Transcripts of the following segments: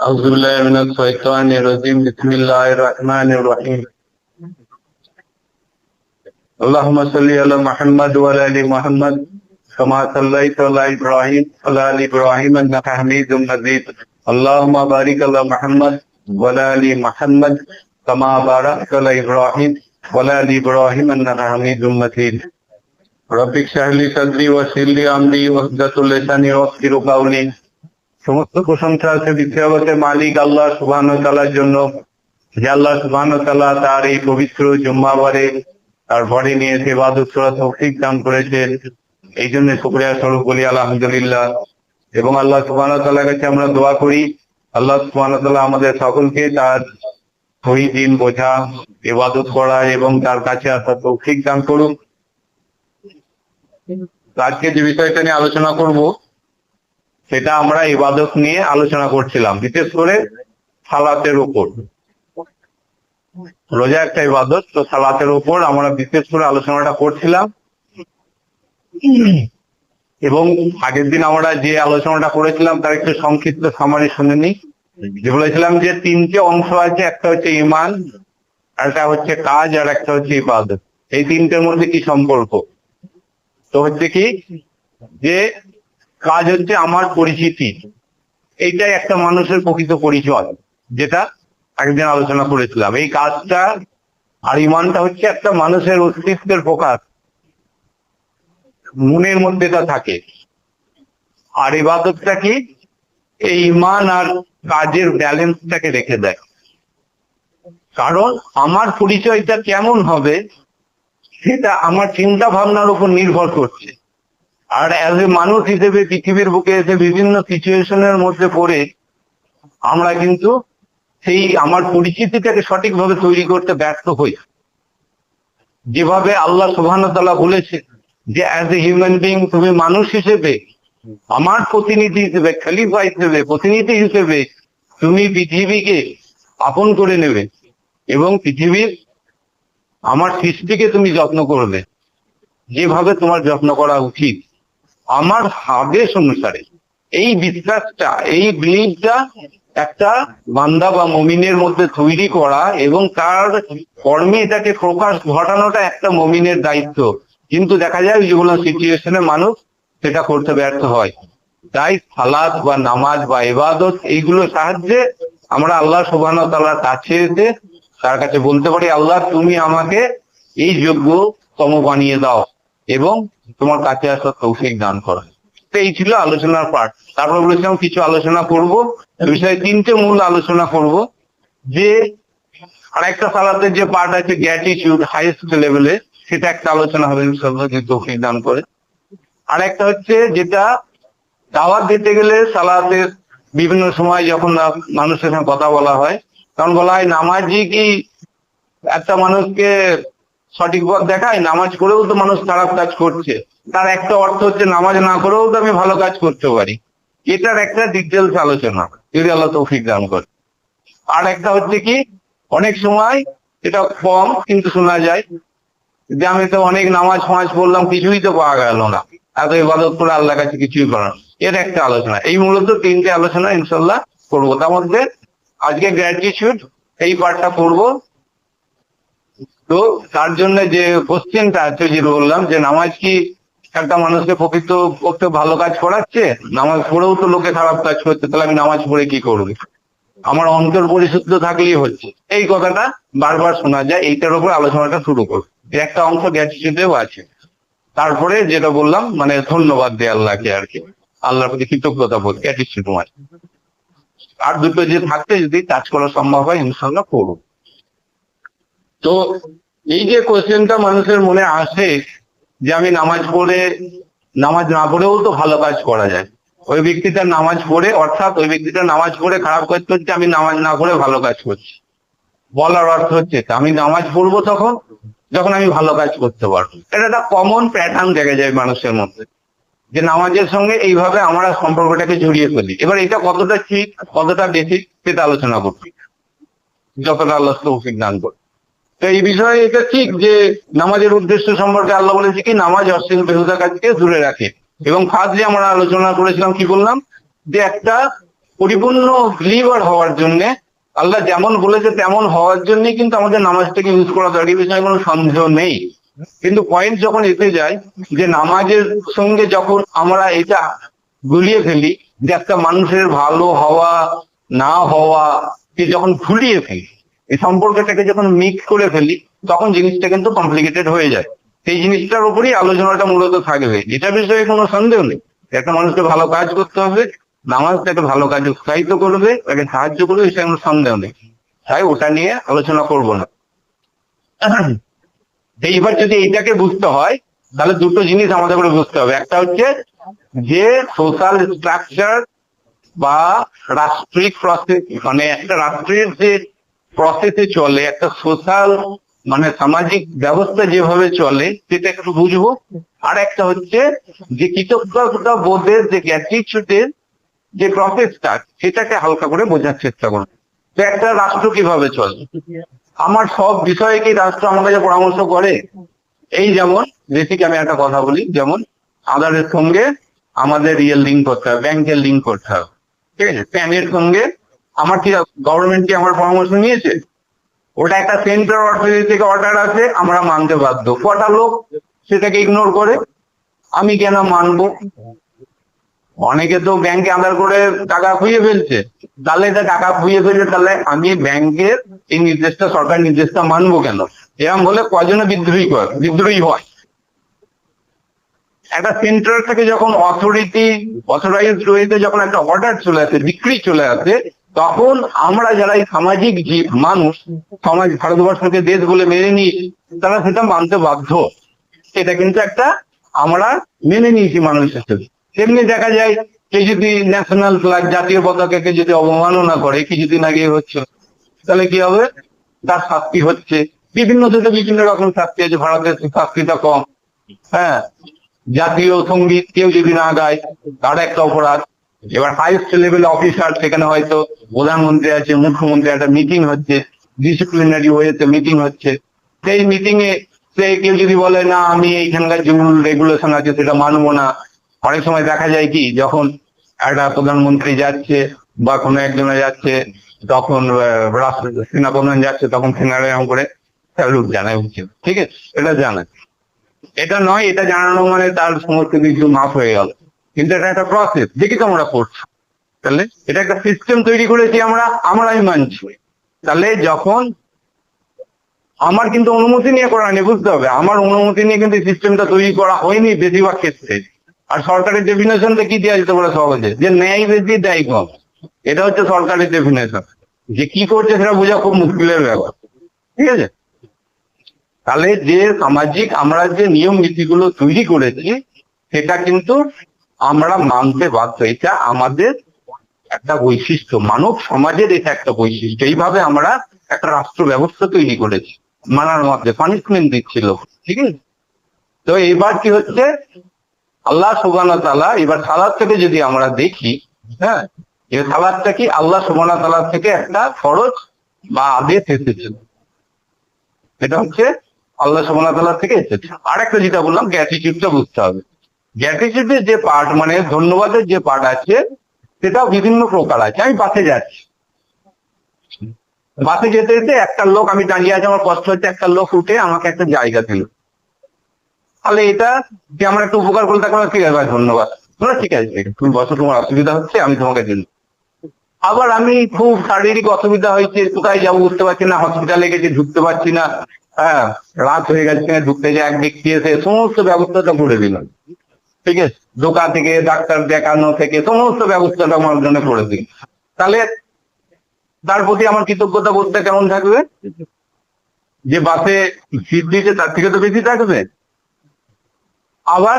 أعوذ بالله من الشيطان الرجيم بسم الله الرحمن الرحيم اللهم صل على محمد وعلى آل محمد كما صليت على إبراهيم وعلى آل إبراهيم إنك حميد مجيد اللهم بارك على محمد وعلى آل محمد كما باركت على إبراهيم وعلى آل إبراهيم إنك حميد مجيد رب اشرح لي صدري ويسر لي أمري واحلل لساني يفقهوا قولي সমস্ত প্রশংসা আছে দ্বিতীয়বারের মালিক আল্লাহ সুবহানাহু ওয়া তাআলার জন্য, যে আল্লাহ সুবহানাহু ওয়া তাআলা তার এই পবিত্র জুম্মাবারে তার ঘরে নিয়ে এসে ইবাদত করার তৌফিক দান করেছেন। এই জন্য শুকরিয়া স্বরূপ বলি আলহামদুলিল্লাহ। এবং আল্লাহ সুবহানাহু ওয়া তাআলার কাছে আমরা দোয়া করি আল্লাহ সুবহানাহু ওয়া তাআলা আমাদের সকলকে তার সহি দিন বোঝা, ইবাদত করা এবং তার কাছে আসার তৌফিক দান করুন। আজকে যে বিষয়টা নিয়ে আলোচনা করব সেটা আমরা ইবাদত নিয়ে আলোচনা করছিলাম, বিশেষ করে সালাতের উপর। রোজা একটা ইবাদত, তো সালাতের উপর আমরা বিশেষ করে আলোচনাটা করছিলাম। এবং আগের দিন আমরা যে আলোচনাটা করেছিলাম তার একটু সংক্ষিপ্ত সামারি শুনে নিই। যে বলেছিলাম যে তিনটে অংশ আছে, একটা হচ্ছে ঈমান, একটা হচ্ছে কাজ, আর একটা হচ্ছে ইবাদত। এই তিনটের মধ্যে কি সম্পর্ক? তো হচ্ছে কি যে কাজ হচ্ছে আমার পরিচিতি, এইটাই একটা মানুষের প্রকৃত পরিচয়, যেটা একদিন আলোচনা করেছিলাম। এই কাজটা আর ইমানটা হচ্ছে একটা মানুষের অস্তিত্বের প্রকাশ, মনের মধ্যে তা থাকে। আর ইবাদতটা কি? এই ইমান আর কাজের ব্যালেন্সটাকে রেখে দেয়। কারণ আমার পরিচয়টা কেমন হবে সেটা আমার চিন্তা ভাবনার উপর নির্ভর করছে। আর অ্যাজ এ মানুষ হিসেবে পৃথিবীর বুকে এসে বিভিন্ন সিচুয়েশনের মধ্যে পড়ে আমরা কিন্তু সেই আমার পরিচিতিটাকে সঠিকভাবে তৈরি করতে ব্যর্থ হই। যেভাবে আল্লাহ সুবহানাহু ওয়া তাআলা বলেছে যে অ্যাজ এ হিউম্যান বিং, তুমি মানুষ হিসেবে, আমার প্রতিনিধি হিসেবে, খলিফা হিসেবে, প্রতিনিধি হিসেবে তুমি পৃথিবীকে আপন করে নেবে এবং পৃথিবীর আমার সৃষ্টিকে তুমি যত্ন করবে যেভাবে তোমার যত্ন করা উচিত আমার আদেশ অনুসারে। এই বিশ্বাসটা, এই বিলিভটা একটা বান্দা বা মুমিনের মধ্যে তৈরি করা এবং তার কর্মে এটাকে প্রকাশ ঘটানোটা একটা মুমিনের দায়িত্ব। কিন্তু দেখা যায় যেগুলো সিচুয়েশনে মানুষ সেটা করতে ব্যর্থ হয়। তাই সালাত বা নামাজ বা ইবাদত এইগুলোর সাহায্যে আমরা আল্লাহ সুবহানাহু ওয়া তাআলার কাছে এসে তার কাছে বলতে পারি, আল্লাহ তুমি আমাকে এই যোগ্যতম বানিয়ে দাও এবং তোমার কাছে আসার তৌফিক দান করো। তো এই ছিল আলোচনার পার্ট। তারপর বলেছিলাম কিছু আলোচনা করব, বিষয়ে তিনটে মূল আলোচনা করব। যে আর একটা সালাতের যে পার্ট আছে গ্র্যাটিটিউড হাইয়েস্ট লেভেলে, সেটা একটা আলোচনা হবে ইনশাআল্লাহ, যে তৌফিক দান করে। আর একটা হচ্ছে যেটা দাওয়াত দিতে গেলে সালাতের বিভিন্ন সময় যখন মানুষের সঙ্গে কথা বলা হয় তখন বলা হয় নামাজি কি একটা মানুষকে সঠিক পথ দেখায়? নামাজ করেও তো মানুষ খারাপ কাজ করছে। তার একটা অর্থ হচ্ছে নামাজ না করেও তো আমি ভালো কাজ করতে পারি। এটার একটা ডিটেলস আলোচনা যদি আল্লাহ তৌফিক দান করে। আর একটা হচ্ছে কি অনেক সময় এটা কম কিন্তু শোনা যায় যে আমি তো অনেক নামাজ ফামাজ পড়লাম, কিছুই তো পাওয়া গেল না, এত ইবাদত করে আল্লাহর কাছে কিছুই করার। এর একটা আলোচনা। এই মূলত তিনটে আলোচনা ইনশাল্লাহ করবো। তার মধ্যে আজকে গ্র্যাটিটিউড এই পার্টটা করবো। তো তার জন্য যে কোশ্চেনটা আছে, যে বললাম যে নামাজ কি একটা মানুষকে প্রকৃত করতে ভালো কাজ করাচ্ছে? নামাজ পড়েও তো লোকে খারাপ কাজ করছে, তাহলে আমি নামাজ পড়ে কি করবো? আমার অন্তর পরিশুদ্ধ থাকলেই হচ্ছে। এই কথাটা বারবার শোনা যায়। এইটার উপর আলোচনাটা শুরু করবো। একটা অংশ গ্র্যাটিটিউডেও আছে। তারপরে যেটা বললাম মানে ধন্যবাদ দেয় আল্লাহকে, আর কি আল্লাহর প্রতি কৃতজ্ঞতা বোধ, গ্র্যাটিটিউড তোমার। আর দুটো যে থাকতে যদি কাজ করা সম্ভব হয় ইনশাআল্লাহ করবো। তো এই যে কোশ্চেনটা মানুষের মনে আসে যে আমি নামাজ পড়ে, নামাজ না পড়েও তো ভালো কাজ করা যায়। ওই ব্যক্তিটা নামাজ পড়ে, অর্থাৎ ওই ব্যক্তিটা নামাজ পড়ে খারাপ কাজ করছে, আমি নামাজ না পড়ে ভালো কাজ করছি। বলার অর্থ হচ্ছে আমি নামাজ পড়বো তখন যখন আমি ভালো কাজ করতে পারবো। এটা একটা কমন প্যাটার্ন দেখা যায় মানুষের মধ্যে, যে নামাজের সঙ্গে এইভাবে আমরা সম্পর্কটাকে জড়িয়ে ফেলি। এবার এটা কতটা ঠিক কতটা বেসিক সেটা আলোচনা করছি, যতটা আল্লাহ তৌফিক দান করে। তো এই বিষয়ে এটা ঠিক যে নামাজের উদ্দেশ্য সম্পর্কে আল্লাহ বলেছে কি নামাজ অশ্লীল বেহুদা কাজকে দূরে রাখে। এবং ফার্স্ট যে আমরা আলোচনা করেছিলাম কি বললাম, যে একটা পরিপূর্ণ বিলিভার হওয়ার জন্য, আল্লাহ যেমন বলেছে তেমন হওয়ার জন্য কিন্তু আমাদের নামাজটাকে ইউজ করা দরকার, বিষয়ে কোনো সন্দেহ নেই। কিন্তু পয়েন্ট যখন এসে যায় যে নামাজের সঙ্গে যখন আমরা এটা গুলিয়ে ফেলি, যে একটা মানুষের ভালো হওয়া না হওয়া কে যখন ভুলিয়ে ফেলি, এই সম্পর্কটাকে যখন মিক্স করে ফেলি, তখন জিনিসটা কিন্তু কমপ্লিকেটেড হয়ে যায়। সেই জিনিসটার উপরই আলোচনাটা মূলত থাকবে, এটা বিষয়ে কোনো সন্দেহ নেই। একটা মানুষকে ভালো কাজ করতে হবে, নামাজ তাকে ভালো কাজে উৎসাহিত করবে, তাকে সাহায্য করবে, এটা কোনো সন্দেহ নেই। তাই ওটা নিয়ে আলোচনা করব না। এইবার যদি এইটাকে বুঝতে হয়, তাহলে দুটো জিনিস আমাদের করে বুঝতে হবে। একটা হচ্ছে যে সোশ্যাল স্ট্রাকচার বা রাষ্ট্রিক প্রসেস, মানে একটা রাষ্ট্রের যে প্রসেসে চলে, একটা সোশ্যাল মানে সামাজিক ব্যবস্থা যেভাবে চলে সেটা একটু বুঝবো। আর একটা হচ্ছে যে কৃতজ্ঞতা বোধের যে গ্র্যাটিটিউডের যে প্রসেসটা, সেটাকে হালকা করে বোঝার চেষ্টা করবো। তো একটা রাষ্ট্র কিভাবে চলে, আমার সব বিষয়ে কি রাষ্ট্র আমার কাছে পরামর্শ করে? এই যেমন বেসিক আমি একটা কথা বলি, যেমন আধারের সঙ্গে আমাদের লিঙ্ক করতে হবে, ব্যাংকের লিঙ্ক করতে হবে, ঠিক আছে? প্যানের সঙ্গে আমার কি গভর্নমেন্ট কি আমার পরামর্শ নিয়েছে? ওটা একটা সেন্ট্রাল অথরিটি থেকে অর্ডার আছে, আমরা মানতে বাধ্য। কটা লোক সেটাকে ইগনোর করে? আমি কেন মানবো? অনেকে তো ব্যাংকে আধার করে টাকা খুইয়ে ফেলছে, তাহলে এটা টাকা খুইয়ে ফেলছে, তাহলে আমি ব্যাংকের এই নির্দেশটা, সরকার নির্দেশটা মানবো কেন? এরকম হলে কজনে বিদ্রোহী হয়। একটা সেন্ট্রাল থেকে যখন অথরাইজড ওয়েতে যখন একটা অর্ডার চলে আসে, ডিক্রি চলে আসে, তখন আমরা যারা এই সামাজিক জীব মানুষ, সমাজ ভারতবর্ষকে দেশ বলে মেনে নিয়েছি, তারা সেটা মানতে বাধ্য। এটা কিন্তু একটা আমরা মেনে নিয়েছি মানুষ হিসেবে। তেমনি দেখা যায় কেউ যদি ন্যাশনাল ফ্ল্যাগ, জাতীয় পতাকাকে যদি অবমাননা করে, কিছুদিন আগে হচ্ছে, তাহলে কি হবে? তার শাস্তি হচ্ছে, বিভিন্ন দেশে বিভিন্ন রকম শাস্তি আছে, ভারতের শাস্তিটা কম। হ্যাঁ, জাতীয় সঙ্গীত কেউ যদি না গায়, তার একটা অপরাধ। এবার হাইস্ট লেভেল অফিসার, সেখানে হয়তো প্রধানমন্ত্রী আছে, মুখ্যমন্ত্রী, একটা মিটিং হচ্ছে, ডিসিপ্লিনারি ওয়েতে মিটিং হচ্ছে, সেই মিটিং এ সে কেউ যদি বলে না আমি এইখানকার যে রুল রেগুলেশন আছে সেটা মানবো না। অনেক সময় দেখা যায় কি, যখন একটা প্রধানমন্ত্রী যাচ্ছে বা কোনো একজনে যাচ্ছে, তখন সেনাপ্রধান যাচ্ছে, তখন সেনারা এরকম করে স্যালুট জানায় উচিত, ঠিক আছে? এটা জানায়, এটা নয় এটা জানানো মানে তার সমস্ত কিছু মাফ হয়ে গেল, কিন্তু এটা একটা প্রসেস, দেখি তো আমরা করছি। তাহলে এটা একটা সিস্টেম তৈরি করেছি আমরাই মানছি। তাহলে যখন আমার কিন্তু অনুমতি নিয়ে করা নেই, বুঝতে হবে, আমার অনুমতি নিয়ে কিন্তু সিস্টেমটা তৈরি করা হয়নি বেশিরভাগ ক্ষেত্রে। আর সরকারের ডেফিনেশনটা কি দেওয়া যেতে পারে সহজে, যে ন্যায় বেশি দায়ী কম, এটা হচ্ছে সরকারের ডেফিনেশন। যে কি করছে সেটা বোঝা খুব মুশকিলের ব্যাপার, ঠিক আছে? তাহলে যে সামাজিক আমরা যে নিয়ম নীতিগুলো তৈরি করেছি, সেটা কিন্তু আমরা মানতে বাধ্য। এটা আমাদের একটা বৈশিষ্ট্য, মানব সমাজের এটা একটা বৈশিষ্ট্য। এইভাবে আমরা একটা রাষ্ট্র ব্যবস্থা তৈরি করেছি, মানার মধ্যে পানিশমেন্ট দিচ্ছিল, ঠিক আছে? তো এবার কি হচ্ছে, আল্লাহ সুবহানাহু ওয়া তাআলা, এবার সালাত থেকে যদি আমরা দেখি, হ্যাঁ, এই সালাতটা কি আল্লাহ সুবহানাহু ওয়া তাআলা থেকে একটা ফরজ বা আদেশ এসেছে। এটা হচ্ছে আল্লাহ সুবহানাহু ওয়া তাআলা থেকে এসেছে। আর একটা যেটা বললাম, গ্র্যাটিটিউডটা বুঝতে হবে। গ্র্যাটিটিউডের যে পার্ট, মানে ধন্যবাদের যে পার্ট আছে, সেটাও বিভিন্ন প্রকার আছে। আমি বাসে যাচ্ছি, বাসে যেতে যেতে একটা লোক, আমি দাঁড়িয়ে আছি, আমার কষ্ট হচ্ছে, একটা লোক উঠে আমাকে একটা জায়গা দিল, তাহলে এটা যে আমার একটা উপকার করলে তাকে ঠিক আছে ভাই ধন্যবাদ, ঠিক আছে তুমি বসো, তোমার অসুবিধা হচ্ছে, আমি তোমাকে দিল। আবার আমি খুব শারীরিক অসুবিধা হয়েছে, কোথায় যাবো বুঝতে পারছি না, হসপিটালে গেছি ঢুকতে পারছি না, হ্যাঁ, রাত হয়ে গেছে, ঢুকতে যায়, এক ব্যক্তি এসে সমস্ত ব্যবস্থাটা করে দিল, ঠিক আছে? দোকান থেকে, ডাক্তার দেখানো থেকে সমস্ত ব্যবস্থাটা আমার জন্য করে দিল। তাহলে তার প্রতি আমার কৃতজ্ঞতা বোধটা কেমন থাকবে? যে বাসে সিট দিয়েছে তার থেকে তো বেশি থাকবে। আবার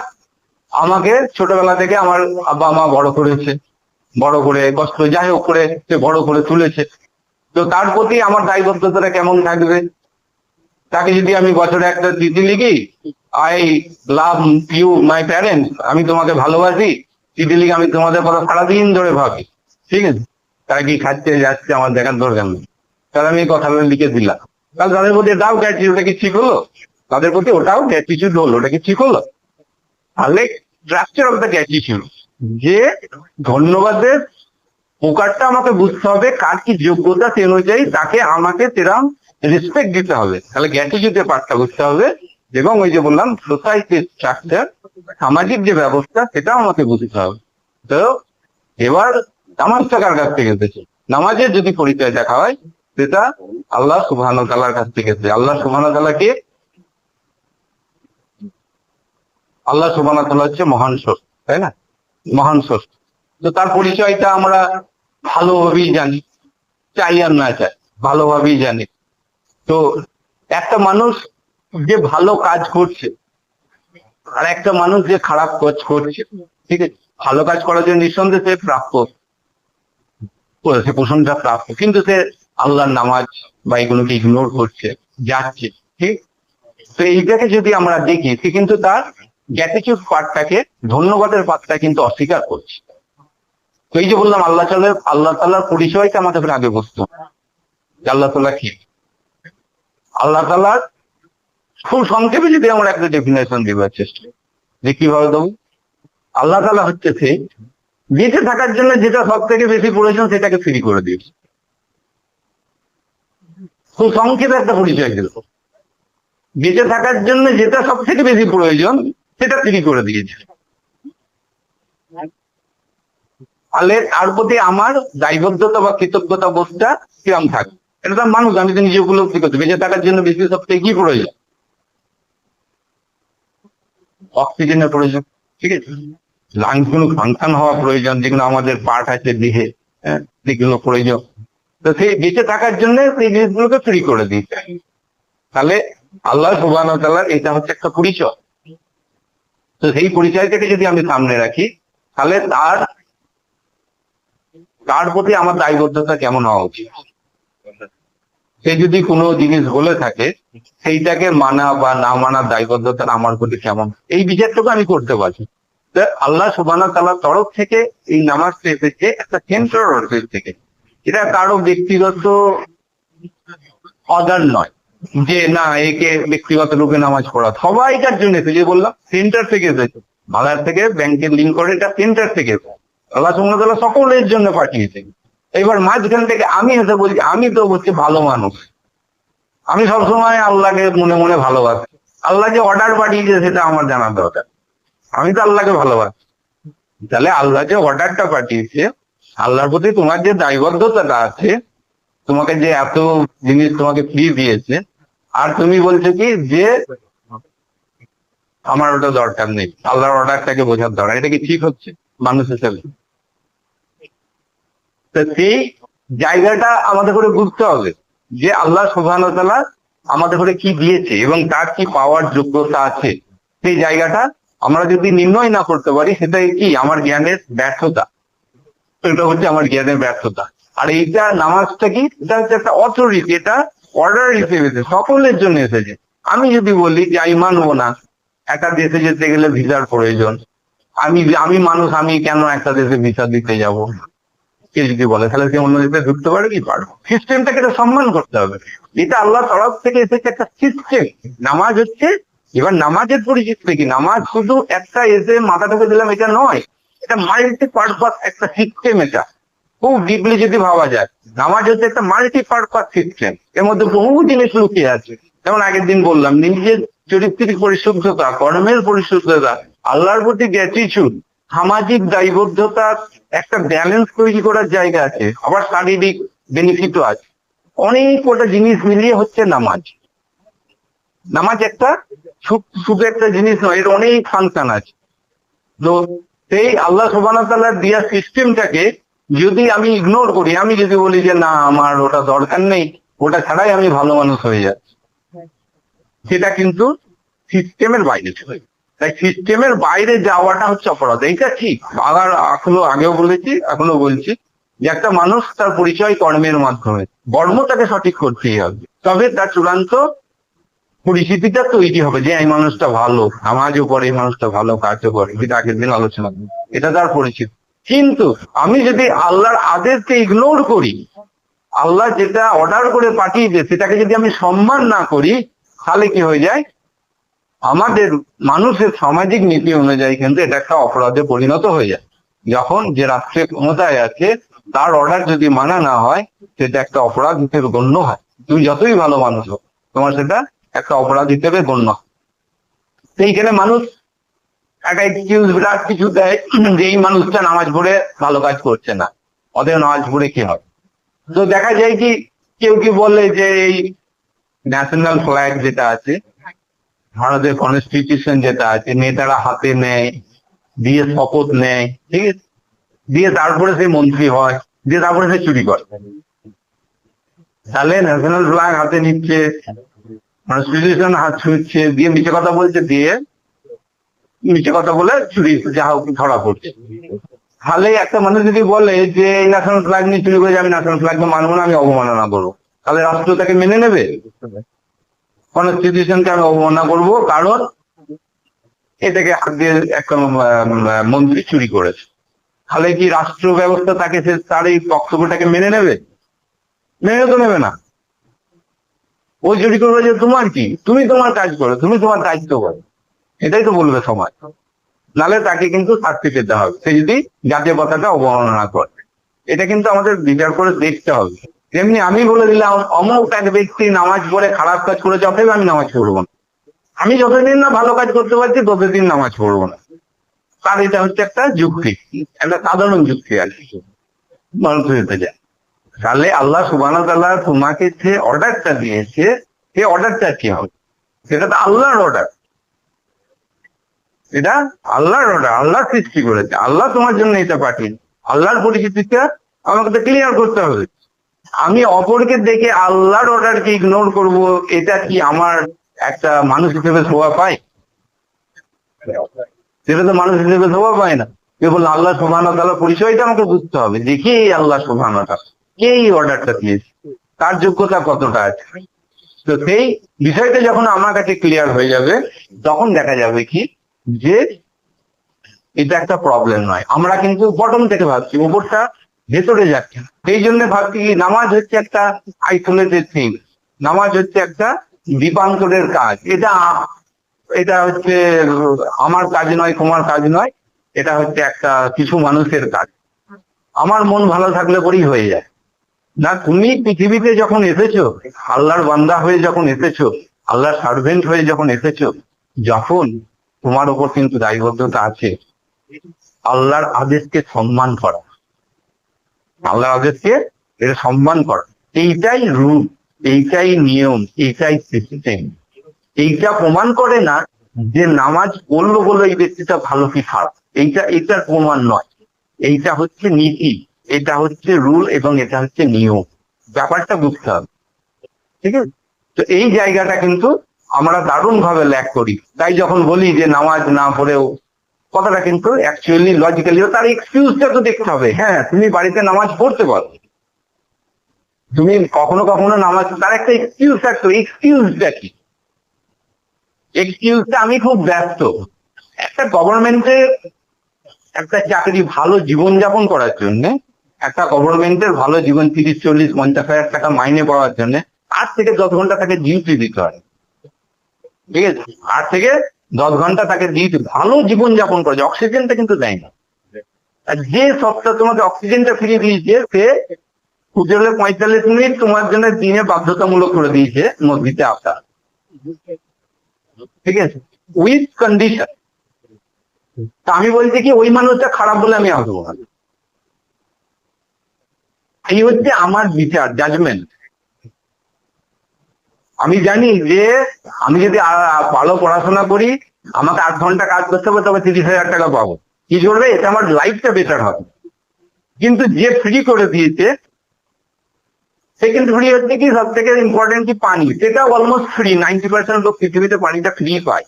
আমাকে ছোটবেলা থেকে আমার আব্বা মা বড় করেছে, বড় করে কষ্ট যাই হোক করে সে বড় করে তুলেছে, তো তার প্রতি আমার দায়বদ্ধতাটা কেমন থাকবে? তাকে যদি আমি বছরে একটা চিঠি লিখি, I love you my parents, আমি তোমাকে ভালোবাসি, চিঠি লিখে আমি তোমাদের কথা সারাদিন ধরে ভাবি, ঠিক আছে? তারা কি খাচ্ছে যাচ্ছে আমার দেখার দরকার নেই, তাহলে আমি এই কথাগুলো লিখে দিলাম, তাহলে তাদের প্রতি এটাও গ্র্যাটিটিউড, ওটা কি ঠিক হলো? তাদের প্রতি ওটাও গ্র্যাটিটিউড হলো, ওটা কি ঠিক হলো? তাহলে স্ট্রাকচার অফ দ্য গ্র্যাটিটিউড, যে ধন্যবাদের প্রকারটা আমাকে বুঝতে হবে, কার কি যোগ্যতা সে অনুযায়ী তাকে আমাকে সেরকম রেসপেক্ট দিতে হবে। তাহলে গ্র্যাটিটিউডের পার্টটা বুঝতে হবে, এবং ওই যে বললাম সোসাইটির স্ট্রাকচার, সামাজিক যে ব্যবস্থা সেটাও আমাকে বুঝতে হবে। তো এবার নামাজটা কার কাছ থেকে এসেছে? নামাজের যদি পরিচয় দেখা হয় সেটা আল্লাহ সুবহানাহু ওয়া তাআলার কাছ থেকে এসেছে। আল্লাহ সুবহানাহু ওয়া তাআলা কে? আল্লাহ সুবহানাহু ওয়া তাআলা হচ্ছে মহান স্রষ্টা, তাই না? মহান স্রষ্টা। তো তার পরিচয়টা আমরা ভালোভাবেই জানি, চাই আর না চাই ভালোভাবেই জানি। তো একটা মানুষ যে ভালো কাজ করছে আর একটা মানুষ যে খারাপ কাজ করছে, ঠিক আছে, ভালো কাজ করার জন্য নিঃসন্দেহে সে প্রাপ্য, সে প্রশংসা প্রাপ্য, কিন্তু সে আল্লাহর নামাজ বা এগুলোকে ইগনোর করছে, যাচ্ছে, ঠিক। তো এইটাকে যদি আমরা দেখি, সে কিন্তু তার গ্র্যাটিটিউড পার্টটাকে, ধন্যবাদের পার্টটা কিন্তু অস্বীকার করছে। তো এই যে বললাম আল্লাহ তাআলার পরিচয়টা আমাদের আগে বুঝতে হবে, আল্লাহ তাআলা কি। আল্লাহ তাআলার খুব সংক্ষেপে যদি আমরা একটা ডেফিনেশন দেওয়ার চেষ্টা করি, যে কিভাবে দেবো। আল্লাহ তাআলা হচ্ছে সে বেঁচে থাকার জন্য যেটা সব থেকে বেশি প্রয়োজন সেটাকে ফ্রি করে দিয়েছে। খুব সংক্ষেপে একটা পরিচয় দিল, বেঁচে থাকার জন্য যেটা সব থেকে বেশি প্রয়োজন সেটা ফ্রি করে দিয়েছে। তাহলে তার প্রতি আমার দায়বদ্ধতা বা কৃতজ্ঞতা বোধটা কিরম থাকবে? এটা তো মানুষ, আমি তো নিজে উপলব্ধি করছি। বেঁচে থাকার জন্য বেশি সব থেকে কি প্রয়োজন? অক্সিজেনের প্রয়োজন, ঠিক আছে। লাংস গুলো ফাংশন হওয়া প্রয়োজন, যেগুলো আমাদের পার্ট আছে দেহে, সেগুলো প্রয়োজন। তো সেই বেঁচে থাকার জন্য সেই জিনিসগুলোকে ফ্রি করে দিতে। তাহলে আল্লাহ সুবহানাহু ওয়া তাআলার এটা হচ্ছে একটা পরিচয়। তো সেই পরিচয়টাকে যদি আমি সামনে রাখি, তাহলে তার প্রতি আমার দায়বদ্ধতা কেমন হওয়া উচিত? সে যদি কোনো জিনিস বলে থাকে সেইটাকে মানা বা না মানার দায়বদ্ধতা আমার প্রতি কেমন, এই বিচারটুকু আমি করতে পারি। আল্লাহ সুবহানাহু ওয়া তাআলার তরফ থেকে এই নামাজটা এসেছে একটা সেন্ট্রাল অর্ডার থেকে। এটা কারো ব্যক্তিগত অর্ডার নয় যে না একে ব্যক্তিগত রূপে নামাজ পড়া, সবাইকার জন্য এসেছে। যে বললাম সেন্টার থেকে এসেছে, বাজার থেকে ব্যাংকের লিঙ্ক করে এটা সেন্টার থেকে আল্লাহ সুবহানাহু ওয়া তাআলা সকলের জন্য পাঠিয়েছে। এবার মাঝখান থেকে আমি এসে বলছি আমি তো হচ্ছে ভালো মানুষ, আমি সবসময় আল্লাহকে মনে মনে ভালোবাসি, আল্লাহ যে অর্ডার পাঠিয়েছে সেটা আমার জানার দরকার। আমি তো আল্লাহকে ভালোবাসি, তাহলে আল্লাহ যে অর্ডারটা পাঠিয়েছে, আল্লাহর প্রতি তোমার যে দায়বদ্ধতাটা আছে, তোমাকে যে এত জিনিস তোমাকে ফ্রি দিয়েছে, আর তুমি বলছো কি যে আমার ওটা দরকার নেই, আল্লাহর অর্ডারটাকে বোঝার দরকার। এটা কি ঠিক হচ্ছে মানুষ হিসেবে? তো সেই জায়গাটা আমাদের করে বুঝতে হবে যে আল্লাহ সুবহানাহু ওয়া তাআলা আমাদের করে কি দিয়েছে এবং তার কি পাওয়ার যোগ্যতা আছে। সেই জায়গাটা আমরা যদি নির্ণয় না করতে পারি, সেটাই কি আমার জ্ঞানের ব্যর্থতা। এটা হচ্ছে আমার জ্ঞানের ব্যর্থতা। আর এইটা নামাজটা কি, এটা হচ্ছে একটা অথরিটি, এটা অর্ডার হিসেবে সকলের জন্য এসেছে। আমি যদি বলি যে আমি মানবো না, একটা দেশে যেতে গেলে ভিসার প্রয়োজন, আমি মানুষ, আমি কেন একটা দেশে ভিসা দিতে যাব? কে যদি বলে তাহলে সে অন্য দেশে ঢুকতে পারে কি পারবো? সিস্টেমটাকে তো সম্মান করতে হবে। এটা আল্লাহ তরফ থেকে এসেছে একটা সিস্টেম। নামাজ হচ্ছে, এবার নামাজের পরিচিতি কি, নামাজ শুধু একটা এসে মাথা ঢুকে দিলাম এটা নয়, এটা মাল্টি পারপাস একটা সিস্টেম। এটা খুব ডিপলি যদি ভাবা যায়, নামাজ হচ্ছে একটা মাল্টি পারপাস সিস্টেম। এর মধ্যে বহু জিনিস লুকিয়ে আছে। যেমন আগের দিন বললাম, নিজের চরিত্রিক পরিশুদ্ধতা, কর্মের পরিশুদ্ধতা, আল্লাহর প্রতি গ্র্যাটিটিউড, সামাজিক দায়বদ্ধতার একটা ব্যালেন্স তৈরি করার জায়গা আছে, আবার শারীরিক বেনিফিটও আছে। অনেক কটা জিনিস মিলিয়ে হচ্ছে নামাজ। নামাজ একটা শুধু একটা জিনিস নয়, এর অনেক ফাংশন আছে। তো সেই আল্লাহ সুবহানাহু ওয়া তাআলার দেয়া সিস্টেমটাকে যদি আমি ইগনোর করি, আমি যদি বলি যে না আমার ওটা দরকার নেই, ওটা ছাড়াই আমি ভালো মানুষ হয়ে যাচ্ছি, সেটা কিন্তু সিস্টেমের বাইরে চলে। তাই সিস্টেমের বাইরে যাওয়াটা হচ্ছে অপরাধ। এইটা ঠিক, আবার আগেও বলেছি, এখনো বলছি যে একটা মানুষ তার পরিচয় কর্মের মাধ্যমে, কর্ম তাকে সঠিক করতেই হবে, তবে তার চূড়ান্ত পরিস্থিতিটা তৈরি হবে যে এই মানুষটা ভালো, নামাজও পড়ে, এই মানুষটা ভালো কাজও করে, যেটা আগের দিন আলোচনা করি, এটা তার পরিচিতি। কিন্তু আমি যদি আল্লাহর আদেশকে ইগনোর করি, আল্লাহ যেটা অর্ডার করে পাঠিয়েছে সেটাকে যদি আমি সম্মান না করি, তাহলে কি হয়ে যায়, আমাদের মানুষের সামাজিক নীতি অনুযায়ী কিন্তু এটা একটা অপরাধে পরিণত হয়ে যায়। যখন যে রাষ্ট্রের ক্ষমতায় আছে তার অর্ডার যদি মানা না হয় সেটা একটা অপরাধ হিসেবে গণ্য হয়। তুমি যতই ভালো মানুষ হোক, তোমার সেটা একটা অপরাধ হিসেবে গণ্য হয়। সেইখানে মানুষ একটা এক্সকিউজ বিরাট কিছু দেয় যে এই মানুষটা নামাজ পড়ে ভালো কাজ করছে না, ওদের নামাজ পড়ে কি হবে। তো দেখা যায় কি কেউ কি বলে যে এই ন্যাশনাল ফ্ল্যাগ যেটা আছে, ভারতের কনস্টিটিউশন যেটা আছে, নেতারা হাতে নেয়, দিয়ে শপথ নেয়, ঠিক আছে, দিয়ে তারপরে সে মন্ত্রী হয়, দিয়ে তারপরে সে চুরি করে। তাহলে ন্যাশনাল ফ্ল্যাগ হাতে নিচ্ছে, কনস্টিটিউশন হাত ছুঁচ্ছে, দিয়ে মিছে কথা বলছে, দিয়ে মিছে কথা বলে চুরি যা হোক ধরা পড়ছে। তাহলে একটা মানুষ যদি বলে যে এই ন্যাশনাল ফ্ল্যাগ নিয়ে চুরি করে, আমি ন্যাশনাল ফ্ল্যাগকে মানবো না, আমি অবমাননা করবো, তাহলে রাষ্ট্র তাকে মেনে নেবে? কনস্টিটিউশনকে আমি অবমাননা করবো কারণ এটাকে হাত দিয়ে একটা মন্ত্রী চুরি করেছে। তাহলে কি রাষ্ট্র ব্যবস্থা তাকে তার এই বক্তব্যটাকে মেনে নেবে? মেনে তো নেবে না। ওই চুরি করবে যে তোমার কি, তুমি তোমার কাজ করো, তুমি তোমার দায়িত্ব করো, এটাই তো বলবে সমাজ। নাহলে তাকে কিন্তু শাস্তি পেতে হবে, সে যদি জাতীয় পতাকা অবমাননা করে। এটা কিন্তু আমাদের বিচার করে দেখতে হবে। তেমনি আমি বলে দিলাম অমুক এক ব্যক্তি নামাজ পড়ে খারাপ কাজ করেছে, অতএব আমি নামাজ পড়বো না। আমি যতদিন না ভালো কাজ করতে পারছি ততদিন নামাজ পড়বো না। তার এটা হচ্ছে একটা যুক্তি, একটা সাধারণ যুক্তি আর কি মানুষ হতে যায়। তাহলে আল্লাহ সুবহানাহু ওয়া তাআলা তোমাকে যে অর্ডারটা দিয়েছে, সেই অর্ডারটা কি হবে? সেটা তো আল্লাহর অর্ডার, এটা আল্লাহর অর্ডার, আল্লাহ সৃষ্টি করেছে, আল্লাহ তোমার জন্য এটা পাঠিয়েছে। আল্লাহর পরিচিতিটা আমাকে তো ক্লিয়ার করতে হবে। আমি অপরকে দেখে আল্লাহর অর্ডারকে ইগনোর করব, এটা কি আমার একটা মানুষ হিসেবে শোভা পায়? সেটা তো মানুষ হিসেবে শোভা পায় না। কেবল আল্লাহ সুবহানাহু ওয়া তাআলার পরিচয়টা আমাকে বুঝতে হবে, দেখি এই আল্লাহ সুবহানাহু ওয়া তাআলা কে এই অর্ডারটা দিয়েছে, তার যোগ্যতা কতটা আছে। তো সেই বিষয়টা যখন আমার কাছে ক্লিয়ার হয়ে যাবে, তখন দেখা যাবে কি যে এটা একটা প্রবলেম নয়। আমরা কিন্তু বটম থেকে ভাবছি, উপরটা ভেতরে যাচ্ছে না। সেই জন্য ভাবছি নামাজ হচ্ছে একটা আইসোলেটেড থিং, নামাজ হচ্ছে একটা দীপাঙ্করের কাজ। এটা হচ্ছে আমার কাজ নয়, তোমার কাজ নয়, এটা হচ্ছে একটা কিছু মানুষের কাজ। আমার মন ভালো থাকলে পরেই হয়ে যায় না। তুমি পৃথিবীতে যখন এসেছো, আল্লাহর বান্দা হয়ে যখন এসেছো, আল্লাহর সার্ভেন্ট হয়ে যখন এসেছো, যখন তোমার উপর কিন্তু দায়বদ্ধতা আছে আল্লাহর আদেশকে সম্মান করা, আল্লাহর আদেশকে এটা সম্মান করা। এইটাই রুল, এইটাই নিয়ম, এইটাই সিস্টেম। এইটা প্রমাণ করে না যে নামাজ পড়লো বলে এই ব্যক্তিটা ভালো কি খারাপ, এইটার প্রমাণ নয়। এইটা হচ্ছে নীতি, এটা হচ্ছে রুল এবং এটা হচ্ছে নিয়ম। ব্যাপারটা বুঝতে হবে, ঠিক আছে? তো এই জায়গাটা কিন্তু আমরা দারুণ ভাবে ল্যাক করি। তাই যখন বলি যে নামাজ না পড়েও, কথাটা কিন্তু অ্যাকচুয়ালি লজিক্যালিও তার এক্সকিউজটা তো দেখতে হবে। হ্যাঁ, তুমি বাড়িতে নামাজ পড়তে পারো, তুমি কখনো কখনো নামাজ, তার একটা এক্সকিউজ থাকতো। এক্সকিউজটা কি? এক্সকিউজটা আমি খুব ব্যস্ত। একটা গভর্নমেন্টের একটা চাকরি, ভালো জীবনযাপন করার জন্য, একটা গভর্নমেন্টের ভালো জীবন, 30, 40, 50 হাজার টাকা মাইনে পাওয়ার জন্য 8 থেকে 10 ঘন্টা তাকে ডিউটি দিতে হয়, ঠিক আছে? 8 থেকে 10 ঘন্টা তাকে ডিউটি, ভালো জীবনযাপন করে। অক্সিজেনটা কিন্তু দেয় না। আর যে সপ্তাহ তোমাকে অক্সিজেনটা ফ্রি দিয়েছে, সে হোটেলে 45 মিনিট তোমার জন্য দিনে বাধ্যতামূলক করে দিয়েছে মসজিদে আসা, ঠিক আছে, উইথ কন্ডিশন। তা আমি বলছি কি ওই মানুষটা খারাপ বলে আমি আসবো না। এই হচ্ছে আমার বিচার, জাজমেন্ট। আমি জানি যে আমি যদি ভালো পড়াশোনা করি, আমাকে 8 ঘন্টা কাজ করতে হবে, তবে 30,000 টাকা পাবো। কি করবে? এটা আমার লাইফটা বেটার হবে। কিন্তু যে ফ্রি করে দিয়েছে, সেকেন্ড ফ্রি হচ্ছে কি সব থেকে ইম্পর্টেন্ট কি পানি, সেটা অলমোস্ট ফ্রি। 90% লোক পৃথিবীতে পানিটা ফ্রি পায়,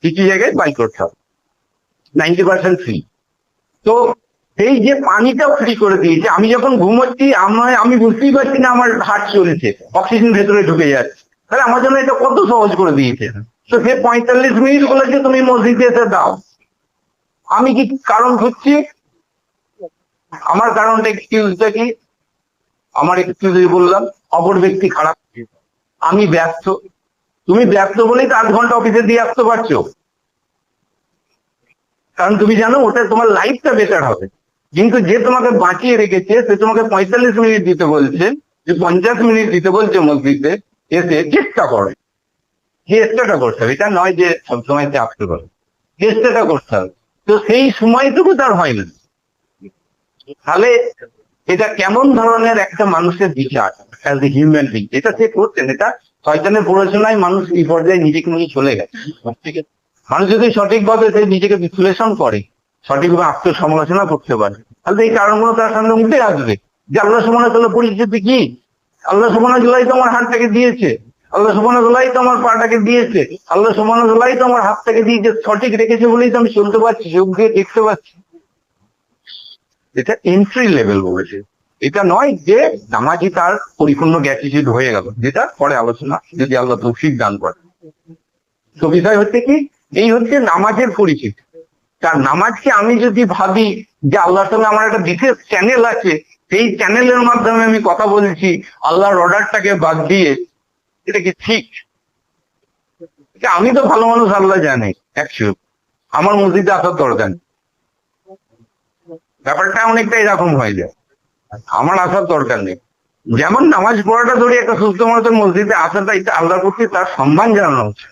কিছু জায়গায় বাই করতে হবে, 90% ফ্রি। তো সেই যে পানিটাও ফ্রি করে দিয়েছে, আমি যখন ঘুমোচ্ছি আমি বুঝতেই পারছি না আমার হার্ট চলছে, অক্সিজেন ভেতরে ঢুকে যাচ্ছে। তাহলে আমার জন্য এটা কত সহজ করে দিয়েছে। তো সে 45 মিনিট বলেছে তুমি মসজিদে এসে দাও, আমি কি কারণ খুঁজছি? আমার কারণটা এক্সকিউজটা কি? আমার এক্সকিউজ বললাম অপর ব্যক্তি খারাপ, আমি ব্যস্ত। তুমি ব্যস্ত বলেই তো 8 ঘন্টা অফিসে দিয়ে আসতে পারছো, কারণ তুমি জানো ওটা তোমার লাইফটা বেটার হবে। কিন্তু যে তোমাকে বাঁচিয়ে রেখেছে সে তোমাকে 45 মিনিট দিতে বলছে, যে 50 মিনিট দিতে বলছে মসজিদে, এসে চেষ্টা করো। চেষ্টাটা করতে হবে, এটা নয় যে সবসময় আসতে পারো, চেষ্টাটা করতে হবে। তো সেই সময়টুকু তার হয় না, তাহলে এটা কেমন ধরনের একটা মানুষের বিচার অ্যাজ এ হিউম্যান বিং, এটা সে করছেন। এটা শয়তানের প্ররোচনায় মানুষ এই পর্যায়ে নিজেকে নিয়ে চলে গেছে। মানুষ যদি সঠিকভাবে সে নিজেকে বিশ্লেষণ করে, সঠিকভাবে আত্মসমালোচনা করতে পারে, তাহলে এই কারণগুলো তার সামনে উঠে আসবে যে আল্লাহ সুবহানাহু ওয়া তাআলার পরিস্থিতি কি, আল্লাহ সুবহানাহু ওয়া তাআলাই তো আমার হাতটাকে দিয়েছে, আল্লাহ সুবহানাহু ওয়া তাআলাই তো আমার পাটাকে দিয়েছে, আল্লাহ সুবহানাহু ওয়া তাআলাই তো আমার হাতটাকে দিয়েছে, সঠিক রেখেছে বলেই তো আমি চলতে পারছি, চোখ দিয়ে দেখতে পাচ্ছি। এটা এন্ট্রি লেভেল বলেছে, এটা নয় যে নামাজি তার পরিপূর্ণ গ্র্যাটিটিউড হয়ে গেল, যেটা পরে আলোচনা যদি আল্লাহ তৌফিক দান করে। তো বিষয় হচ্ছে কি, এই হচ্ছে নামাজের পরিচিতি। তার নামাজকে আমি যদি ভাবি যে আল্লাহর সঙ্গে আমার একটা বিশেষ চ্যানেল আছে, সেই চ্যানেলের মাধ্যমে আমি কথা বলছি আল্লাহর অর্ডারটাকে বাদ দিয়ে, এটা কি ঠিক? আমি তো ভালো মানুষ, আল্লাহ জানে, অ্যাকচুয়ালি আমার মসজিদে আসার দরকার নেই। ব্যাপারটা অনেকটা এরকম হয়ে যায়, আমার আসার দরকার নেই। যেমন নামাজ পড়াটা ধরে একটা সুস্থ মানুষের মসজিদে আসাটা, এটা আল্লাহর প্রতি তার সম্মান জানানো উচিত,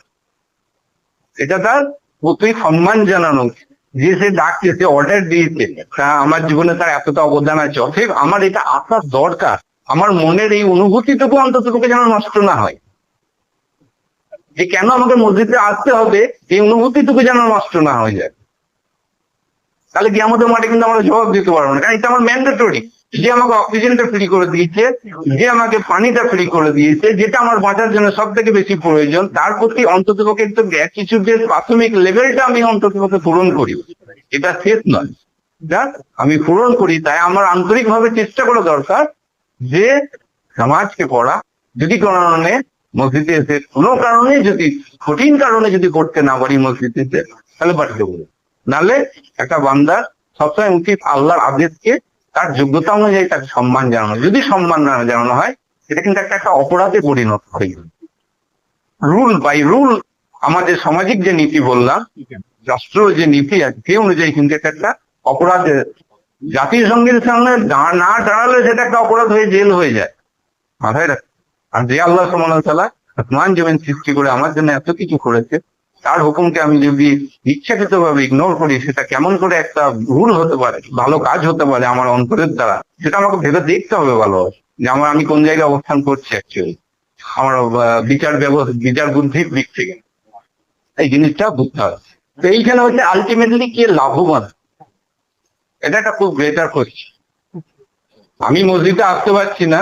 এটা তার প্রতি সম্মান জানানো উচিত যে সে ডাকছে, সে অর্ডার দিয়েছে, আমার জীবনে তার এতটা অবদান আছে, অতএব আমার এটা আসার দরকার। আমার মনের এই অনুভূতিটুকু অন্ততপক্ষে যেন নষ্ট না হয়, যে কেন আমাকে মসজিদে আসতে হবে, এই অনুভূতিটুকু যেন নষ্ট না হয়ে যায়। তাহলে কি আমাদের মাঠে কিন্তু আমরা জবাব দিতে পারবো না, কারণ এটা আমার ম্যান্ডেটরি। যে আমাকে অক্সিজেনটা ফ্রি করে দিয়েছে, যে আমাকে পানিটা ফ্রি করে দিয়েছে, যেটা আমার বাঁচার জন্য সব থেকে বেশি প্রয়োজন, তার প্রতি অন্ততপক্ষে একটু গ্র্যাটিটিউডের প্রাথমিক লেভেলটা আমি অন্ততপক্ষে পূরণ করি। এটা শেষ নয়, এটা আমি পূরণ করি। তাই আমার আন্তরিকভাবে চেষ্টা করা দরকার যে সমাজকে পড়া, যদি কোনো কারণে মসজিদে এসে কোনো কারণে, যদি কঠিন কারণে যদি করতে না পারি মসজিদে, তাহলে বাড়িতে বলবো। নাহলে একটা বান্দার সবসময় উচিত আল্লাহর আদেশকে তার যোগ্যতা অনুযায়ী তাকে সম্মান জানানো। যদি সম্মান না জানানো হয়, এটা কিন্তু একটা অপরাধে পরিণত হয়ে যাবে। রুল বাই রুল, আমাদের সামাজিক যে নীতি বললাম, রাষ্ট্র যে নীতি আছে, সেই অনুযায়ী কিন্তু এটা একটা অপরাধে, জাতিসংঘের সামনে না দাঁড়ালে সেটা একটা অপরাধ হয়ে জেল হয়ে যায়, মাথায় রাখ। আর যে আল্লাহ সুবহানাহু ওয়া তাআলা আসমান জমিন সৃষ্টি করে আমার জন্য এত কিছু করেছে, তার হুকুমকে আমি যদি ইচ্ছাকৃত ভাবে ইগনোর করি, সেটা কেমন করে একটা ভুল হতে পারে, ভালো কাজ হতে পারে আমার অন্তরের দ্বারা, সেটা আমাকে ভেবে দেখতে হবে ভালোভাবে, যে আমি কোন জায়গায় অবস্থান করছি অ্যাকচুয়ালি, আমার বিচার বুদ্ধির দিক থেকে এই জিনিসটা বুঝতে হবে। তো এইখানে হচ্ছে আলটিমেটলি কে লাভবান, এটা একটা খুব গ্রেটার কোয়েশ্চেন। আমি মসজিদে আসতে পারছি না,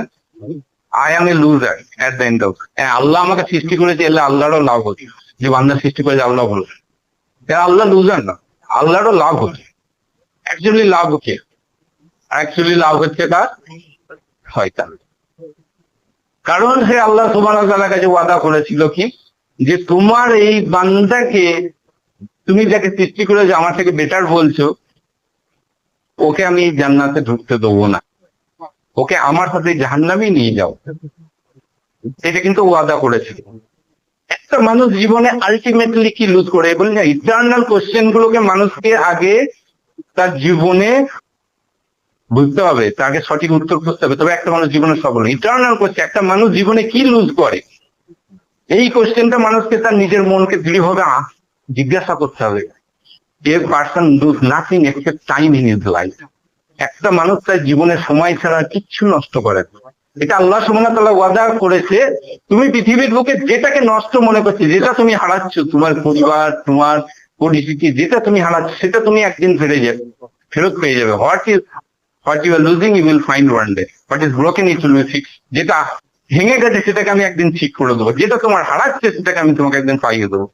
I am a loser at the end of. Allah আমাকে সৃষ্টি করেছে, এলে আল্লাহরও লাভ হচ্ছে, যে বান্দা সৃষ্টি করেছে আল্লাহ বলে, আল্লাহ লুজার না, আল্লাহরও লাভ হচ্ছে। অ্যাকচুয়ালি লাভ কে? অ্যাকচুয়ালি লাভ হচ্ছে তার শয়তান। কারণ সে আল্লাহ সুবহানাহু ওয়া তাআলার কাছে ওয়াদা করেছিল কি, যে তোমার এই বান্দাকে, তুমি যাকে সৃষ্টি করেছো আমার থেকে বেটার বলছো, ওকে আমি জান্নাতে ঢুকতে দেবো না, ওকে আমার সাথে জাহান্নামে নিয়ে যাও। এটা কিন্তু ওয়াদা করেছিল। একটা মানুষ জীবনে আলটিমেটলি কি লুজ করে বলি না, ইটার্নাল কোশ্চেন গুলোকে মানুষকে আগে তার জীবনে বুঝতে হবে, তাকে সঠিক উত্তর খুঁজতে হবে, তবে একটা মানুষ জীবনে সফল। ইটার্নাল কোশ্চেন, একটা মানুষ জীবনে কি লুজ করে, এই কোশ্চেনটা মানুষকে তার নিজের মনকে দৃঢ়ভাবে জিজ্ঞাসা করতে হবে। A person lose nothing except time in his life. একটা মানুষ তার জীবনের সময় ছাড়া কিচ্ছু নষ্ট করে না। এটা আল্লাহ সুবহানাহু ওয়া তাআলা ওয়াদা করেছে, তুমি পৃথিবীর বুকে যেটাকে নষ্ট মনে করছো, যেটা তুমি হারাচ্ছ, তোমার পরিবার, তোমার পরিস্থিতি, যেটা তুমি হারাচ্ছ, সেটা তুমি একদিন ফেরত পেয়ে যাবে। What you are losing you will find one day, what is broken it will be fixed. যেটা ভেঙে গেছে সেটাকে আমি একদিন ঠিক করে দেবো, যেটা তোমার হারাচ্ছে সেটাকে আমি তোমাকে একদিন পাইয়ে দেবো।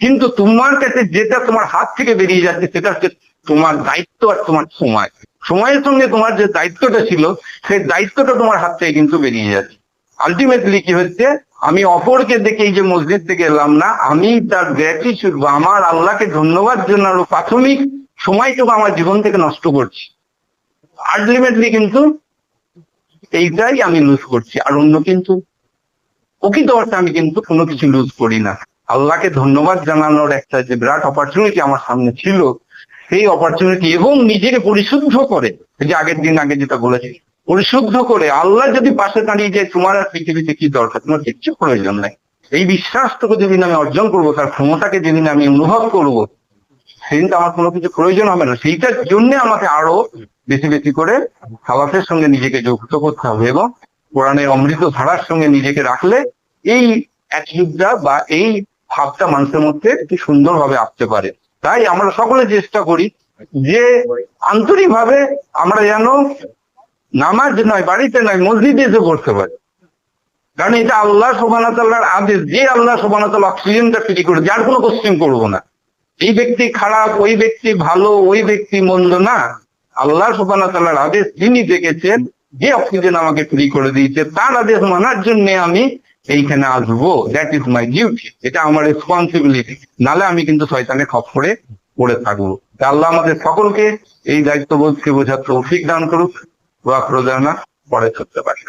কিন্তু তোমার কাছে যেটা তোমার হাত থেকে বেরিয়ে যাচ্ছে, সেটা হচ্ছে তোমার দায়িত্ব আর তোমার সময়। সময়ের সঙ্গে তোমার যে দায়িত্বটা ছিল, সেই দায়িত্বটা তোমার হাত থেকে কিন্তু বেরিয়ে যাচ্ছে। আলটিমেটলি কি হচ্ছে, আমি অপরকে দেখে এই যে মসজিদ থেকে এলাম না, আমি তার গ্র্যাটিটিউড বা আমার আল্লাহকে ধন্যবাদ জানার প্রাথমিক সময়টুকু আমার জীবন থেকে নষ্ট করছি। আলটিমেটলি কিন্তু এইটাই আমি লুজ করছি, আর অন্য কিন্তু প্রকৃত অর্থে আমি কিন্তু কোনো কিছু লুজ করি না। আল্লাহকে ধন্যবাদ জানানোর একটা যে বিরাট অপরচুনিটি আমার সামনে ছিল, সেই অপরচুনিটি এবং নিজেকে পরিশুদ্ধ করে, এই যে আগের দিন আগে যেটা বলেছি, পরিশুদ্ধ করে আল্লাহ যদি পাশে দাঁড়িয়ে যায় তোমার আর পৃথিবীতে কি দরকার, তোমার কিচ্ছু প্রয়োজন নাই, এই বিশ্বাসটুকু যেদিন আমি অর্জন করবো, তার ক্ষমতাকে যেদিন আমি অনুভব করব, সেদিন তো আমার কোনো কিছু প্রয়োজন হবে না। সেইটার জন্য আমাকে আরো বেশি বেশি করে সালাতের সঙ্গে নিজেকে যুক্ত করতে হবে এবং কোরআনের অমৃত ধারার সঙ্গে নিজেকে রাখলে এই অ্যাটিটিউডটা বা এই ভাবটা মানুষের মধ্যে কি সুন্দরভাবে আসতে পারে। তাই আমরা সকলে চেষ্টা করি যে আন্তরিকভাবে আমরা যেন নামাজ নয়, বাড়িতে নয়, মসজিদে এসে পড়তে পারি। কারণ এটা আল্লাহ সুবহানাহু ওয়া তাআলার আদেশ, যে আল্লাহ সুবহানাহু ওয়া তাআলা অক্সিজেনটা ফ্রি করে, যার কোনো কোশ্চেন করবো না, এই ব্যক্তি খারাপ, ওই ব্যক্তি ভালো, ওই ব্যক্তি মন্দ না, আল্লাহ সুবহানাহু ওয়া তাআলার আদেশ তিনি দেখেছেন, যে অক্সিজেন আমাকে ফ্রি করে দিয়েছে, তার আদেশ মানার জন্য আমি এইখানে আসবো। দ্যাট ইজ মাই ডিউটি, এটা আমার রেসপন্সিবিলিটি, নালে আমি কিন্তু শয়তানের খপ্পরে পড়ে থাকবো। তা আল্লাহ আমাদের সকলকে এই দায়িত্ববোধকে বোঝার তৌফিক দান করুক। ওয়া আখিরু দাওয়ানা, পরে করতে পারি।